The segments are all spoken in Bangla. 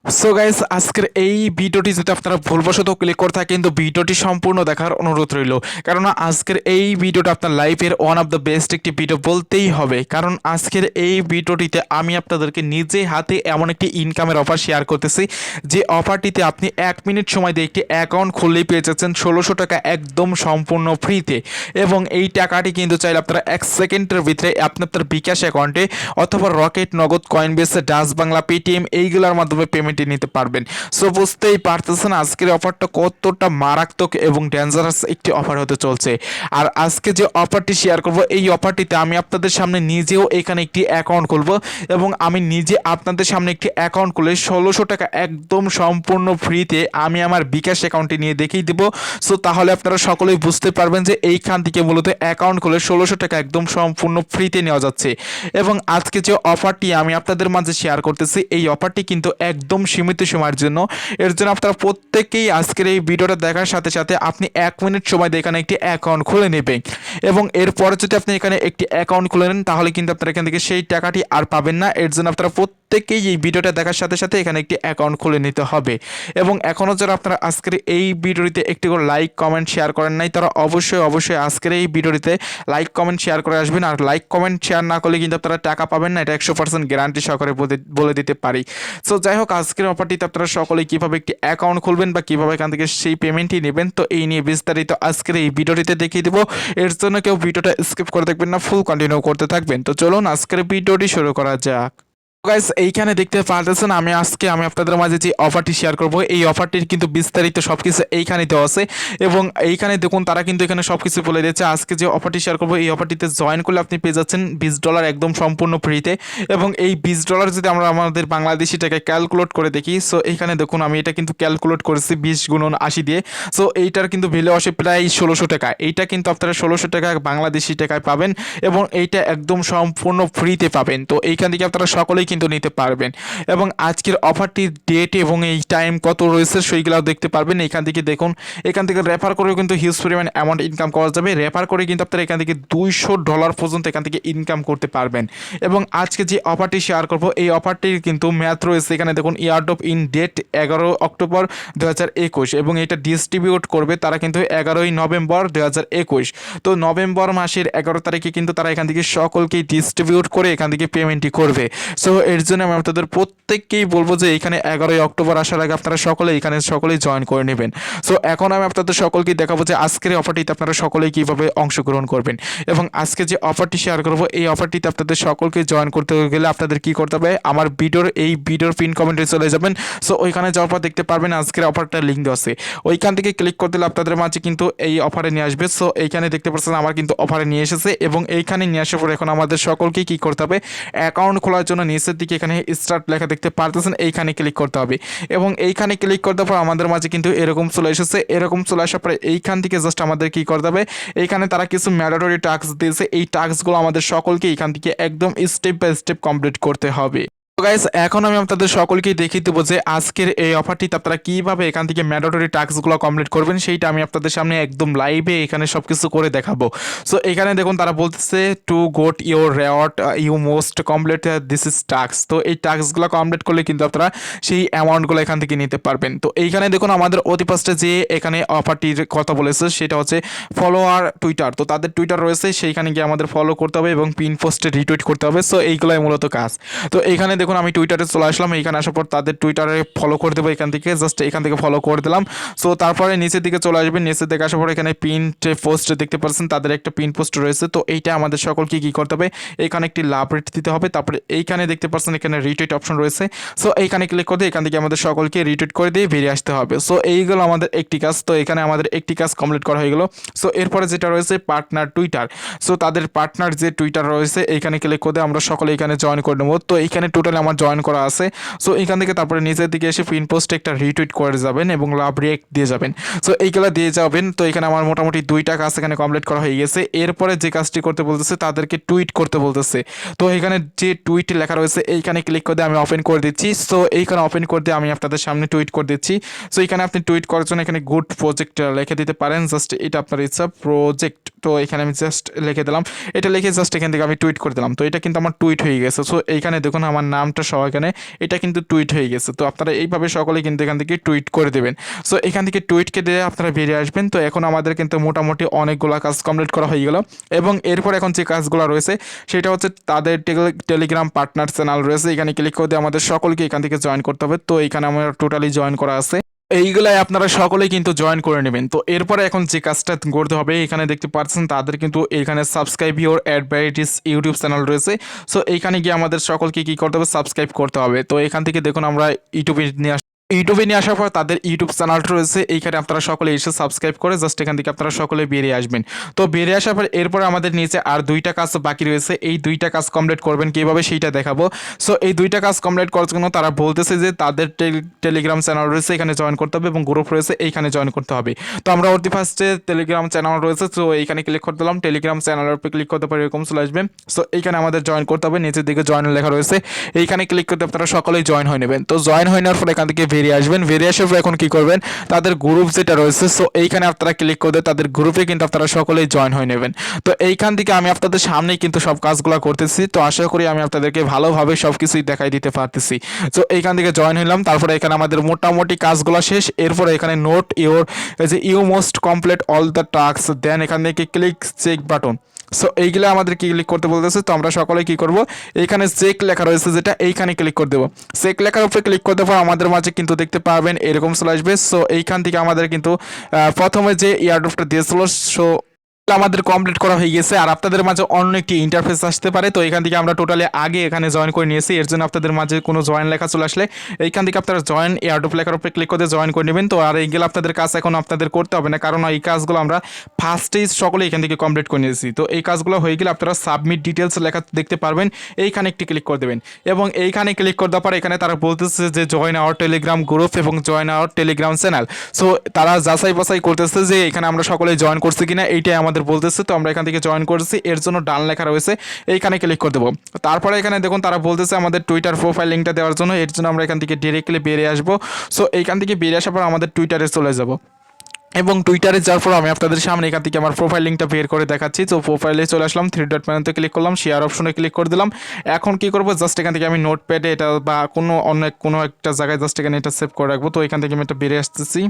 সো গাইস, আজকের এই ভিডিওটি যদি আপনারা ভুলবশত ক্লিক করে থাকেন তো ভিডিওটি সম্পূর্ণ দেখার অনুরোধ রইল। কারণ আজকের এই ভিডিওটা আপনার লাইফের ওয়ান অফ দ্য বেস্ট একটি ভিডিও বলতেই হবে। কারণ আজকের এই ভিডিওটিতে আমি আপনাদেরকে নিজে হাতে এমন একটি ইনকামের অফার শেয়ার করতেছি, যে অফারটিতে আপনি 1 মিনিট সময় দিয়ে একটি অ্যাকাউন্ট খুললেই পেয়ে যাচ্ছেন 1600 টাকা একদম সম্পূর্ণ ফ্রিতে। এবং এই টাকাটি কিন্তু চাইলে আপনারা 1 সেকেন্ডের ভিতরে আপনার বিকাশ অ্যাকাউন্টে অথবা রকেট, নগদ, কয়েনবেসে, ডাচ বাংলা, পেটিএম এইগুলোর মাধ্যমে পেমেন্ট নিতে পারবেন। সো বুঝতেই পারতেছেন আজকের অফারটা কতটা মারাত্মক এবং ডেঞ্জারাস একটি অফার হতে চলছে। আর আজকে যে অফারটি শেয়ার করব, এই অফারটিতে আমি আপনাদের সামনে নিজেও এখানে একটি অ্যাকাউন্ট খুলব এবং আমি নিজে আপনাদের সামনে একটি অ্যাকাউন্ট খুলে 1600 টাকা একদম সম্পূর্ণ ফ্রিতে আমি আমার বিকাশ অ্যাকাউন্টে নিয়ে দেখিয়ে দেবো। সো তাহলে আপনারা সকলেই বুঝতে পারবেন যে এইখান থেকে মূলত অ্যাকাউন্ট খুলে 1600 টাকা একদম সম্পূর্ণ ফ্রিতে নেওয়া যাচ্ছে। এবং আজকে যে অফারটি আমি আপনাদের মাঝে শেয়ার করতেছি, এই অফারটি কিন্তু একদম সীমিত সময়ের জন্য। এর জন্য আপনারা প্রত্যেকেই আজকের এই ভিডিওটা দেখার সাথে সাথে আপনি 1 মিনিট সময় দিয়ে এখানে একটি অ্যাকাউন্ট খুলে নেবেন। এবং এরপরে যদি আপনি এখানে একটি অ্যাকাউন্ট খুলে নেন তাহলে কিন্তু আপনারা এখান থেকে সেই টাকাটি আর পাবেন না। এর জন্য আপনারা প্রত্যেকেই এই ভিডিওটা দেখার সাথে সাথে এখানে একটি অ্যাকাউন্ট খুলে নিতে হবে। এবং এখনও যারা আপনারা আজকের এই ভিডিওটিতে একটি করে লাইক, কমেন্ট, শেয়ার করেন নাই, তারা অবশ্যই আজকের এই ভিডিওটিতে লাইক, কমেন্ট, শেয়ার করে আসবেন। আর লাইক, কমেন্ট, শেয়ার না করলে কিন্তু আপনারা টাকা পাবেন না, এটা 100% গ্যারান্টি সহকারে বলে দিতে পারি। সো যাই হোক, আজকের অফারটিতে আপনারা সকলেই কীভাবে একটি অ্যাকাউন্ট খুলবেন বা কীভাবে এখান থেকে সেই পেমেন্টই নেবেন, তো এই নিয়ে বিস্তারিত আজকের এই ভিডিওটিতে দেখিয়ে দেবো। এর জন্য কেউ ভিডিওটা স্কিপ করে দেখবেন না, ফুল কন্টিনিউ করতে থাকবেন। তো চলুন আজকের ভিডিওটি শুরু করা যাক। গাইস, এইখানে দেখতে পারতেছেন আমি আপনাদের মাঝে যে অফারটি শেয়ার করব, এই অফারটির কিন্তু বিস্তারিত সবকিছু এইখানে দেওয়া আছে। এবং এইখানে দেখুন তারা কিন্তু এখানে সবকিছু বলে দিয়েছে। আজকে যে অফারটি শেয়ার করব, এই অফারটিতে জয়েন করলে আপনি পেয়ে যাচ্ছেন $20 একদম সম্পূর্ণ ফ্রিতে। এবং এই $20 যদি আমরা আমাদের বাংলাদেশি টাকায় ক্যালকুলেট করে দেখি, সো এইখানে দেখুন আমি এটা কিন্তু ক্যালকুলেট করেছি 20 × 80 দিয়ে। সো এইটার কিন্তু ভ্যালু আসে প্রায় 1600 টাকা। এইটা কিন্তু আপনারা 1600 টাকা বাংলাদেশি টাকায় পাবেন এবং এইটা একদম সম্পূর্ণ ফ্রিতে পাবেন। তো এইখান থেকে আপনারা সকলেই কিন্তু নিতে পারবেন। এবং আজকের অফারটির ডেট এবং এই টাইম কত রয়েছে সেইগুলোও দেখতে পারবেন। এখান থেকে দেখুন, এখান থেকে রেফার করেও কিন্তু হিউজ পরিমাণ অ্যামাউন্ট ইনকাম করা যাবে। রেফার করে কিন্তু আপনারা এখান থেকে $200 পর্যন্ত এখান থেকে ইনকাম করতে পারবেন। এবং আজকে যে অফারটি শেয়ার করব, এই অফারটির কিন্তু ম্যাথ রয়েছে এখানে দেখুন, ইয়ারডপ ইন ডেট 11 অক্টোবর 2021 এবং এটা ডিস্ট্রিবিউট করবে তারা কিন্তু 11ই নভেম্বর 2021। তো নভেম্বর মাসের 11 তারিখে কিন্তু তারা এখান থেকে সকলকেই ডিস্ট্রিবিউট করে এখান থেকে পেমেন্টটি করবে। সো এর জন্য আমি আপনাদের প্রত্যেককেই বলবো যে এখানে 11ই অক্টোবর আসার আগে আপনারা সকলেই জয়েন করে নেবেন। সো এখন আমি আপনাদের সকলকেই দেখাবো যে আজকের অফারটিতে আপনারা সকলেই কীভাবে অংশগ্রহণ করবেন। এবং আজকে যে অফারটি শেয়ার করব, এই অফারটিতে আপনাদের সকলকে জয়েন করতে গেলে আপনাদের কী করতে হবে, আমার ভিডিওর পিন কমেন্টে চলে যাবেন। সো ওইখানে যাওয়ার পর দেখতে পারবেন আজকের অফারটার লিঙ্ক দেওয়া আছে। ওইখান থেকে ক্লিক করে দিলে আপনাদের মাঝে কিন্তু এই অফারে নিয়ে আসবে। সো এইখানে দেখতে পাচ্ছেন আমার কিন্তু অফারে নিয়ে এসেছে। এবং এইখানে নিয়ে আসার পর এখন আমাদের সকলকেই কী করতে হবে, অ্যাকাউন্ট খোলার জন্য নিচের দিকে এখানে স্টার্ট লেখা দেখতে পারতেছেন, এইখানে ক্লিক করতে হবে। এবং এইখানে ক্লিক করতে পর আমাদের মাঝে কিন্তু এরকম চলে এসেছে। এরকম চলে আসার পরে এইখান থেকে জাস্ট আমাদের কী করতে হবে, এইখানে তারা কিছু ম্যান্ডেটরি টাস্ক দিয়েছে। এই টাস্কগুলো আমাদের সকলকে এইখান থেকে একদম স্টেপ বাই স্টেপ কমপ্লিট করতে হবে। তো গাইস, এখন আমি আপনাদের সকলকেই দেখিয়ে দেবো যে আজকের এই অফারটিতে আপনারা কীভাবে এখান থেকে ম্যান্ডেটরি টাস্কগুলো কমপ্লিট করবেন, সেইটা আমি আপনাদের সামনে একদম লাইভে এখানে সব কিছু করে দেখাবো। সো এখানে দেখুন তারা বলতেছে to got your reward you must complete this is task. তো এই টাস্কগুলো কমপ্লিট করলে কিন্তু আপনারা সেই অ্যামাউন্টগুলো এখান থেকে নিতে পারবেন। তো এইখানে দেখুন আমাদের অতি ফার্স্টে যে এখানে অফারটির কথা বলেছে সেটা হচ্ছে ফলোয়ার টুইটার। তো তাদের টুইটার রয়েছে, সেইখানে গিয়ে আমাদের ফলো করতে হবে এবং পিন পোস্টে রিটুইট করতে হবে। সো এইগুলোই মূলত কাজ। তো এইখানে দেখুন আমি টুইটারে চলে আসলাম। এইখানে আসার পর তাদের টুইটারে ফলো করে দেবো। এখান থেকে জাস্ট এখান থেকে ফলো করে দিলাম। সো তারপরে নিচের দিকে চলে আসবেন। নিচের দিকে আসার পর এখানে পিন পোস্ট দেখতে পাচ্ছেন, তাদের একটা পিন পোস্ট রয়েছে। তো এইটা আমাদের সকলকে কী করতে হবে, এখানে একটি লাভ রেট দিতে হবে। তারপরে এইখানে দেখতে পাচ্ছেন এখানে রিটুইট অপশন রয়েছে। সো এইখানে ক্লিক করে দিয়ে এখান থেকে আমাদের সকলকে রিটুইট করে দিয়ে বেরিয়ে আসতে হবে। সো এইগুলো আমাদের একটি কাজ। তো এখানে আমাদের একটি কাজ কমপ্লিট করা হয়ে গেল। সো এরপরে যেটা রয়েছে পার্টনার টুইটার। সো তাদের পার্টনার যে টুইটার রয়েছে এইখানে ক্লিক করে আমরা সকলে এখানে জয়েন করে নেবো। তো এইখানে টোটালি আমার জয়েন করা আছে। সো এইখান থেকে তারপরে নিচের দিকে এসে পিন পোস্টে একটা রিটুইট করে যাবেন এবং লাভ রিয়েক্ট দিয়ে যাবেন। সো এইগুলো দিয়ে যাবেন। তো এখানে আমার মোটামুটি 2টা কাজ এখানে কমপ্লিট করা হয়ে গেছে। এরপরে যে কাজটি করতে বলতেছে তাদেরকে টুইট করতে বলতেছে। তো এখানে যে টুইট লেখা রয়েছে এইখানে ক্লিক করে দিয়ে আমি ওপেন করে দিচ্ছি। সো এইখানে ওপেন করে দিয়ে আমি আপনাদের সামনে টুইট করে দিচ্ছি। সো এখানে আপনি টুইট করার জন্য এখানে গুড প্রজেক্ট লিখে দিতে পারেন। জাস্ট এটা আপনার ইচ্ছা, প্রজেক্ট। তো এখানে আমি জাস্ট লিখে দিলাম। এটা লিখে জাস্ট এখান থেকে আমি টুইট করে দিলাম। তো এটা কিন্তু আমার টুইট হয়ে গেছে। সো এইখানে দেখুন আমার নাম নামটা সহ এখানে এটা কিন্তু টুইট হয়ে গেছে। তো আপনারা এইভাবে সকলে কিন্তু এখান থেকে টুইট করে দেবেন। সো এখান থেকে টুইটকে দিয়ে আপনারা বেরিয়ে আসবেন। তো এখন আমাদের কিন্তু মোটামুটি অনেকগুলো কাজ কমপ্লিট করা হয়ে গেল, এবং এরপর এখন যে কাজগুলো রয়েছে সেটা হচ্ছে তাদের টেলিগ্রাম পার্টনার চ্যানেল রয়েছে, এখানে ক্লিক করে দিয়ে আমাদের সকলকে এখান থেকে জয়েন করতে হবে। তো এখানে আমার টোটালি জয়েন করা আছে, এইগুলাই আপনারা সকলেই কিন্তু জয়েন করে নেবেন। তো এরপরে এখন যে কাজটা করতে হবে, এখানে দেখতে পাচ্ছেন তাদের কিন্তু এখানে সাবস্ক্রাইব ইউর অ্যাডভাইটিস ইউটিউব চ্যানেল রয়েছে। সো এইখানে গিয়ে আমাদের সকলকে কী করতে হবে, সাবস্ক্রাইব করতে হবে। তো এখান থেকে দেখুন আমরা ইউটিউবে নিয়ে আসার পর তাদের ইউটিউব চ্যানেলটা রয়েছে, এইখানে আপনারা সকলে এসে সাবস্ক্রাইব করে জাস্ট এখান থেকে আপনারা সকলে বেরিয়ে আসবেন। তো বেরিয়ে আসার পর এরপরে আমাদের নিচে আর দুইটা কাজ বাকি রয়েছে, এই দুইটা কাজ কমপ্লিট করবেন কীভাবে সেইটা দেখাবো। সো এই দুইটা কাজ কমপ্লিট করার জন্য তারা বলতেছে যে তাদের টেলিগ্রাম চ্যানেল রয়েছে, এখানে জয়েন করতে হবে, এবং গ্রুপ রয়েছে এইখানে জয়েন করতে হবে। তো আমরা অতি ফার্স্টে টেলিগ্রাম চ্যানেল রয়েছে, তো এইখানে ক্লিক করতে দিলাম, টেলিগ্রাম চ্যানেলের উপরে ক্লিক করতে পারি, এরকম চলে আসবে। সো এইখানে আমাদের জয়েন করতে হবে, নিচের দিকে জয়েন লেখা রয়েছে, এইখানে ক্লিক করতে আপনারা সকলেই জয়েন হয়ে নেবেন। তো জয়েন হয়ে নেওয়ার পর এখান থেকে বেরিয়ে আসবেন, বেরিয়ে আসার পর এখন কি করবেন, তাদের গ্রুপ যেটা রয়েছে সো এইখানে আপনারা ক্লিক করে তাদের গ্রুপে কিন্তু আপনারা সকলেই জয়েন হয়ে নেবেন। তো এইখান থেকে আমি আপনাদের সামনেই কিন্তু সব কাজগুলো করতেছি, তো আশা করি আমি আপনাদেরকে ভালোভাবে সব কিছুই দেখাই দিতে পারতেছি। তো এইখান থেকে জয়েন হলাম, তারপরে এখানে আমাদের মোটামুটি কাজগুলো শেষ। এরপরে এখানে নোট ইউর যে you must complete all the task, then এখান থেকে ক্লিক চেক বাটন। সো এইগুলো আমাদের কি ক্লিক করতে বলতেছে, তো আমরা সকলে কি করব, এইখানে চেক লেখা রয়েছে যেটা, এইখানে ক্লিক করে দেবো। চেক লেখার উপরে ক্লিক করতে পর আমাদের মাঝে কিন্তু দেখতে পাবেন এরকম চলে আসবে। সো এইখান থেকে আমাদের কিন্তু প্রথমে যে ইয়ারড্রপটা দিয়েছিল সো আমাদের কমপ্লিট করা হয়ে গেছে। আর আপনাদের মাঝে অন্য একটি ইন্টারফেস আসতে পারে, তো এখান থেকে আমরা টোটালি আগে এখানে জয়েন করে নিয়েছি, এর জন্য আপনাদের মাঝে কোনো জয়েন লেখা চলে আসলে এইখান থেকে আপনারা জয়েন এয়ারড্রপ লেখার উপরে ক্লিক করে জয়েন করে নেবেন। তো আর এইগুলো আপনাদের কাজ এখন আপনাদের করতে হবে না, কারণ এই কাজগুলো আমরা ফার্স্টেই সকলে এখান থেকে কমপ্লিট করে নিয়েছি। তো এই কাজগুলো হয়ে গেলে আপনারা সাবমিট ডিটেলস লেখা দেখতে পারবেন, এইখানে একটি ক্লিক করে দেবেন, এবং এইখানে ক্লিক করে দেওয়ার পর এখানে তারা বলতেছে যে জয়েন আওয়ার টেলিগ্রাম গ্রুপ এবং join our Telegram channel. So তারা যাচাই বাছাই করতেছে যে এখানে আমরা সকলে জয়েন করছি কিনা, এইটাই আমাদের বলতেছে। তো আমরা এখান থেকে জয়েন করেছি, এর জন্য ডান লেখা রয়েছে, এইখানে ক্লিক করে দেবো। তারপরে এখানে দেখুন তারা বলতেছে আমাদের টুইটার প্রোফাইল লিঙ্কটা দেওয়ার জন্য, এর জন্য আমরা এখান থেকে ডিরেক্টলি বেরিয়ে আসবো। সো এইখান থেকে বেরিয়ে আসার পর আমাদের টুইটারে চলে যাব, এবং টুইটারে যাওয়ার পর আমি আপনাদের সামনে এখান থেকে আমার প্রোফাইল লিঙ্কটা বের করে দেখাচ্ছি। তো প্রোফাইলে চলে আসলাম, থ্রি ডট মেনুতে ক্লিক করলাম, শেয়ার অপশনে ক্লিক করে দিলাম। এখন কি করবো, জাস্ট এখান থেকে আমি নোটপ্যাডে এটা বা কোনো একটা জায়গায় জাস্ট এখানে এটা সেভ করে রাখবো। তো এখান থেকে আমি এটা বেরিয়ে আসতেছি,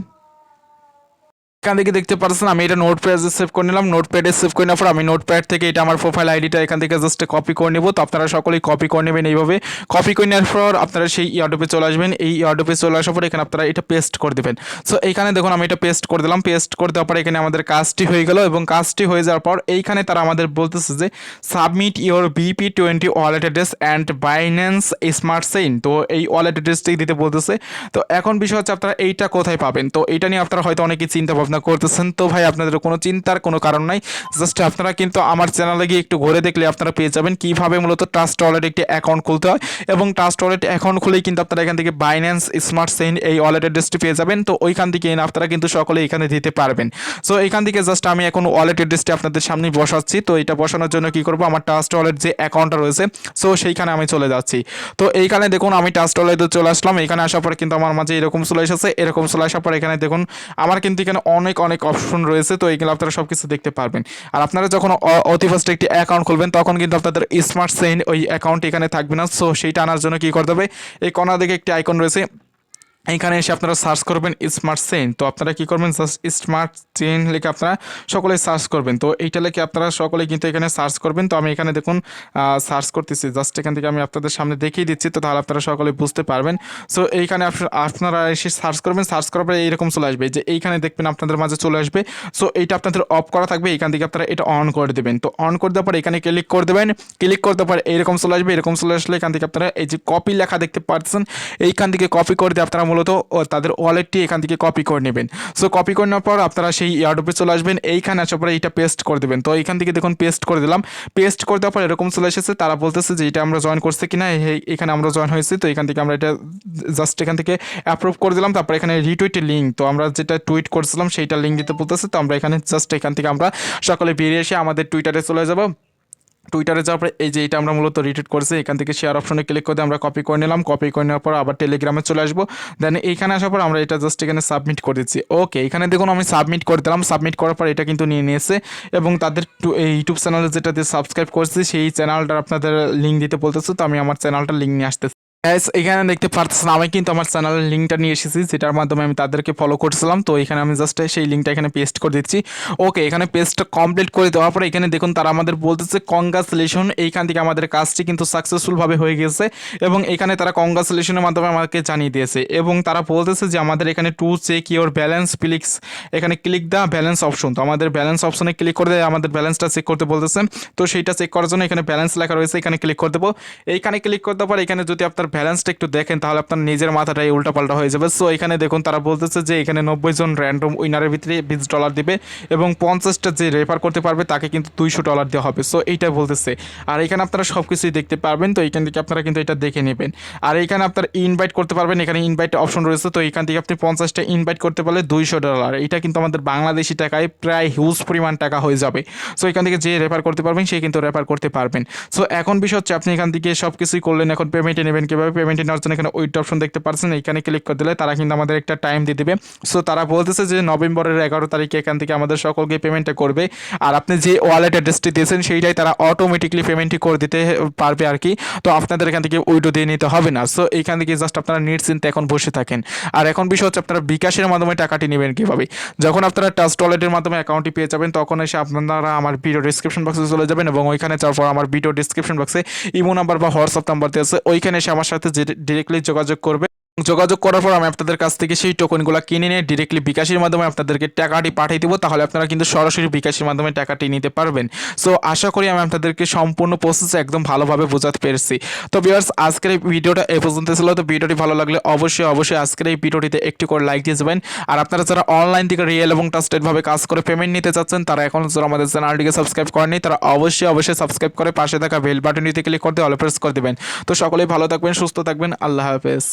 এখান থেকে দেখতে পাচ্ছেন আমি এটা নোটপ্যাডে সেভ করে নিলাম। নোটপ্যাডে সেভ করে নেওয়ার পর আমি নোটপ্যাড থেকে এটা আমার প্রোফাইল আইডিটা এখান থেকে জাস্ট কপি করে নেব। তো আপনারা সকলেই কপি করে নেবেন এইভাবে। কপি করে নেওয়ার পর আপনারা সেই ইয়ারড্রপে চলে আসবেন, এই ইয়ারড্রপে চলে আসার পর এখানে আপনারা এটা পেস্ট করে দেবেন। সো এইখানে দেখুন আমি এটা পেস্ট করে দিলাম, পেস্ট করে দেওয়ার পর এখানে আমাদের কাজটি হয়ে গেল, এবং কাজটি হয়ে যাওয়ার পর এইখানে তারা আমাদের বলতেছে যে submit your BP20 wallet address and Binance smart chain. তো এই ওয়ালেট অ্যাড্রেসটি দিতে বলতেছে। তো এখন বিষয় হচ্ছে আপনারা এইটা কোথায় পাবেন, তো এইটা নিয়ে আপনারা হয়তো অনেকেই চিন্তা ভাবনা করতেছেন। তো ভাই আপনাদের কোনো চিন্তার কোনো কারণ নাই, জাস্ট আপনারা কিন্তু আমার চ্যানেলে গিয়ে একটু ঘুরে দেখলে আপনারা পেয়ে যাবেন কীভাবে মূলত ট্রাস্ট ওয়ালেট একটি অ্যাকাউন্ট খুলতে হয়, এবং ট্রাস্ট ওয়ালেট অ্যাকাউন্ট খুলেই কিন্তু আপনারা এখান থেকে বাইন্যান্স স্মার্ট চেইন এই ওয়ালেট অ্যাড্রেসটি পেয়ে যাবেন। তো ওইখান থেকে আপনারা কিন্তু সকলে এখানে দিতে পারবেন। সো এখান থেকে জাস্ট আমি এখন ওয়ালেট অ্যাড্রেসটি আপনাদের সামনে বসাচ্ছি। তো এটা বসানোর জন্য কি করব, আমার ট্রাস্ট ওয়ালেট যে অ্যাকাউন্টটা রয়েছে সো সেইখানে আমি চলে যাচ্ছি। তো এইখানে দেখুন আমি ট্রাস্ট ওয়ালেটে চলে আসলাম, এখানে আসার পর কিন্তু আমার মাঝে এরকম চলে এসেছে। এরকম চলে আসার পর এখানে দেখুন আমার কিন্তু এখানে অনেক অপশন রয়েছে, তো এইগুলো আপনারা সব কিছু দেখতে পারবেন। আর আপনারা যখন অতি ফার্স্ট একটি অ্যাকাউন্ট খুলবেন তখন কিন্তু আপনাদের স্মার্ট চেইন ওই অ্যাকাউন্ট এখানে থাকবে না। সো সেইটা আনার জন্য কি করতে হবে, এই কোণা দিকে একটি আইকন রয়েছে, এইখানে এসে আপনারা সার্চ করবেন স্মার্ট চেইন। তো আপনারা কি করবেন, জাস্ট স্মার্ট চেইন লিখে আপনারা সকলে সার্চ করবেন। তো এইটা লিখে আপনারা সকলে কিন্তু এখানে সার্চ করবেন। তো আমি এখানে দেখুন সার্চ করতেছি, জাস্ট এখান থেকে আমি আপনাদের সামনে দেখিয়ে দিচ্ছি, তো তাহলে আপনারা সকলে বুঝতে পারবেন। সো এইখানে আপনারা এসে সার্চ করবেন, সার্চ করার পরে এইরকম চলে আসবে, যে এইখানে দেখবেন আপনাদের মাঝে চলে আসবে। সো এইটা আপনাদের অফ করা থাকবে, এখান থেকে আপনারা এটা অন করে দেবেন। তো অন করে দেওয়ার পর এখানে ক্লিক করে দেবেন, ক্লিক করতে পারে এইরকম চলে আসবে। এরকম চলে আসলে এখান থেকে আপনারা এই যে কপি লেখা দেখতে পাচ্ছেন, এইখান থেকে কপি করে দিয়ে আপনারা মূলত তাদের ওয়ালেটটি এখান থেকে কপি করে নেবেন। সো কপি করে নেওয়ার পর আপনারা সেই ইয়ারড্রপে চলে আসবেন, এইখানে আসার পরে এইটা পেস্ট করে দেবেন। তো এইখান থেকে দেখুন পেস্ট করে দিলাম, পেস্ট করে দেওয়ার পর এরকম চলে এসেছে। তারা বলতেছে যে এটা আমরা জয়েন করছি কিনা, এখানে আমরা জয়েন হয়েছি। তো এখান থেকে আমরা এটা জাস্ট এখান থেকে অ্যাপ্রুভ করে দিলাম। তারপর এখানে রিটুইটের লিঙ্ক, তো আমরা যেটা টুইট করছিলাম সেইটা লিঙ্ক দিতে বলতেছে। তো আমরা এখানে জাস্ট এখান থেকে আমরা সকলে বেরিয়ে এসে আমাদের টুইটারে চলে যাব। টুইটারে যাওয়ার পরে এই যে এটা আমরা মূলত রিটুইট করছি, এখান থেকে শেয়ার অপশনে ক্লিক করে আমরা কপি করে নিলাম। কপি করে নেওয়ার পর আবার টেলিগ্রামে চলে আসবো, দেন এইখানে আসার পর আমরা এটা জাস্ট এখানে সাবমিট করে দিচ্ছি। ওকে, এখানে দেখুন আমি সাবমিট করে দিলাম। সাবমিট করার পর এটা কিন্তু নিয়ে নিয়েছে, এবং তাদের ইউটিউব চ্যানেলে যেটা দিয়ে সাবস্ক্রাইব করছি সেই চ্যানেলটার আপনাদের লিঙ্ক দিতে বলতেছে। তো আমি আমার চ্যানেলটার লিঙ্ক নিয়ে আসতেছি। গ্যাস এখানে দেখতে পারতেছেন আমি কিন্তু আমার চ্যানেলের লিঙ্কটা নিয়ে এসেছি, যেটার মাধ্যমে আমি তাদেরকে ফলো করছিলাম। তো এখানে আমি জাস্ট সেই লিঙ্কটা এখানে পেস্ট করে দিচ্ছি। ওকে, এখানে পেস্টটা কমপ্লিট করে দেওয়ার পরে এখানে দেখুন তারা আমাদের বলতেছে কংগ্রাচুলেশন, এইখান থেকে আমাদের কাজটি কিন্তু সাকসেসফুলভাবে হয়ে গেছে এবং এখানে তারা কংগ্রাচুলেশনের মাধ্যমে আমাকে জানিয়ে দিয়েছে এবং তারা বলতেছে যে আমাদের এখানে টু চেক ইওর ব্যালেন্স প্লিক্স, এখানে ক্লিক দ্য ব্যালেন্স অপশন। তো আমাদের ব্যালেন্স অপশনে ক্লিক করে আমাদের ব্যালেন্সটা চেক করতে বলতেছে। তো সেইটা চেক করার জন্য এখানে ব্যালেন্স লেখা রয়েছে, এখানে ক্লিক করে দেবো। এইখানে ক্লিক করতে পারে এখানে যদি আপনার ব্যালেন্সটা একটু দেখেন তাহলে আপনার নিজের মাথাটাই উল্টাপাল্টা হয়ে যাবে। সো এখানে দেখুন তারা বলতেছে যে এখানে 90 জন র্যান্ডম উইনারের ভিতরে $20 দিবে এবং 50টা যে রেফার করতে পারবে তাকে কিন্তু $200 দেওয়া হবে। সো এইটাই বলতেছে। আর এখানে আপনারা সব কিছুই দেখতে পারবেন। তো এইখান থেকে আপনারা কিন্তু এটা দেখে নেবেন। আর এইখানে আপনারা ইনভাইট করতে পারবেন, এখানে ইনভাইট অপশন রয়েছে। তো এইখান থেকে আপনি 50টা ইনভাইট করতে পারলে $200, এটা কিন্তু আমাদের বাংলাদেশি টাকায় প্রায় হিউজ পরিমাণ টাকা হয়ে যাবে। সো এখান থেকে যে রেফার করতে পারবেন সে কিন্তু রেফার করতে পারবেন। সো এখন বিষয় হচ্ছে আপনি এখান থেকে সব কিছুই করলেন, এখন পেমেন্টে নেবেন কীভাবে? পেমেন্টে নেওয়ার জন্য এখানে ওইট অপশন দেখতে পাচ্ছেন, এখানে ক্লিক করে দিলে তারা কিন্তু আমাদের একটা টাইম দিয়ে দেবে। সো তারা বলতেছে যে নভেম্বরের 11 তারিখে এখান থেকে আমাদের সকলকে পেমেন্টটা করবে। আর আপনি যে ওয়ালেট অ্যাড্রেসটি দিয়েছেন সেইটাই তারা অটোমেটিকলি পেমেন্টটি করে দিতে পারবে আর কি। তো আপনাদের এখান থেকে উইডো দিয়ে নিতে হবে না। সো এইখান থেকে জাস্ট আপনারা নিশ্চিন্তে এখন বসে থাকেন। আর এখন বিষয় হচ্ছে আপনারা বিকাশের মাধ্যমে টাকাটি নেবেন কীভাবে? যখন আপনারা ট্রাস্ট ওয়ালেটের মাধ্যমে অ্যাকাউন্টটি পেয়ে যাবেন তখন এসে আপনারা আমার ভিডিও ডিসক্রিপশন বক্সে চলে যাবেন এবং ওইখানে যাওয়ার পর আমার ভিডিও ডিসক্রিপশন বক্সে ইমো নাম্বার বা হোয়াটসঅ্যাপ নাম্বার দিয়ে আছে, ওইখানে এসে আমার সাথে ডিরেক্টলি যোগাযোগ করবে। যোগাযোগ করার পর আমি আপনাদের কাছ থেকে সেই টোকনগুলো কিনে নিয়ে ডিরেক্টলি বিকাশের মাধ্যমে আপনাদেরকে টাকাটি পাঠিয়ে দেবো, তাহলে আপনারা কিন্তু সরাসরি বিকাশের মাধ্যমে টাকাটি নিতে পারবেন। সো আশা করি আমি আপনাদেরকে সম্পূর্ণ প্রসেস একদম ভালোভাবে বোঝাতে পেরেছি। তো ভিউয়ার্স আজকের এই ভিডিওটা এ পর্যন্ত ছিল। তো ভিডিওটি ভালো লাগলে অবশ্যই আজকের এই ভিডিওটিতে একটি করে লাইক দিয়ে যাবেন। আর আপনারা যারা অনলাইন থেকে রিয়েল এবং ট্রাস্টেডভাবে কাজ করে পেমেন্ট নিতে চাচ্ছেন তারা এখন যারা আমাদের চ্যানেলটিকে সাবস্ক্রাইব করেনি তারা অবশ্যই সাবস্ক্রাইব করে পাশে থাকা বেল বাটনটিতে ক্লিক করতে অল প্রেস করে দেবেন। তো সকলেই ভালো থাকবেন, সুস্থ থাকবেন, আল্লাহ হাফেজ।